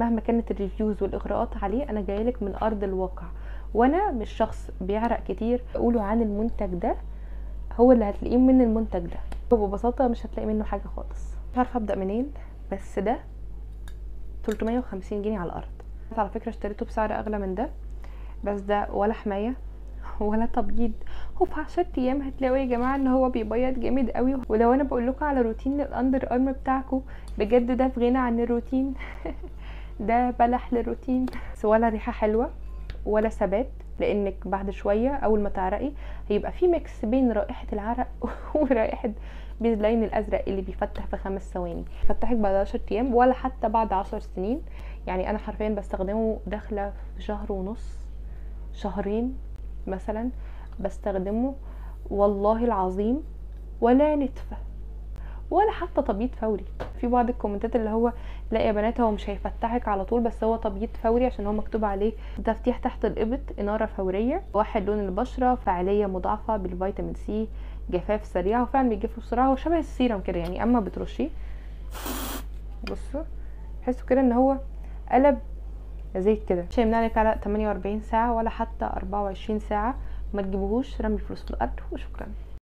مهما كانت الريفيوز والاغراءات عليه، انا جايلك من ارض الواقع، وانا مش شخص بيعرق كتير اقوله عن المنتج ده هو اللي هتلاقيه من المنتج ده، وببساطه مش هتلاقي منه حاجه خالص. مش عارفه ابدا منين، بس ده 350 جنيه على الارض. على فكره اشتريته بسعر اغلى من ده، بس ده ولا حمايه ولا تبييض. هو في 10 ايام هتلاقوا يا جماعه ان هو بيبيض جامد قوي. ولو انا بقول لكم على روتين الاندر ارم بتاعكم، بجد ده في غنى عن الروتين. ده بلح للروتين. بس ولا ريحه حلوه ولا ثبات، لانك بعد شويه اول ما تعرقي هيبقى في ميكس بين رائحه العرق ورائحه بيز لاين الازرق اللي بيفتح في 5 ثواني، فتحك بعد 10 ايام ولا حتى بعد 10 سنين. يعني انا حرفيا بستخدمه داخله في شهر ونص، شهرين مثلا بستخدمه، والله العظيم ولا نتفه ولا حتى تبييض فوري. في بعض الكومنتات اللي هو لا يا بنات هو مش هيفتحك على طول، بس هو تبييض فوري عشان هو مكتوب عليه تفتيح تحت الابط، اناره فوريه، وحد لون البشره، فعاليه مضاعفه بالفيتامين سي، جفاف سريع. وفعلا بيجف بسرعه، هو شبه السيرم كده يعني. اما بترشيه بصوا تحسوا كده ان هو قلب زيت كده. مش هيمنعلك على 48 ساعه ولا حتى 24 ساعه. ما تجيبوهوش، رمي فلوس في الارض وشكرا.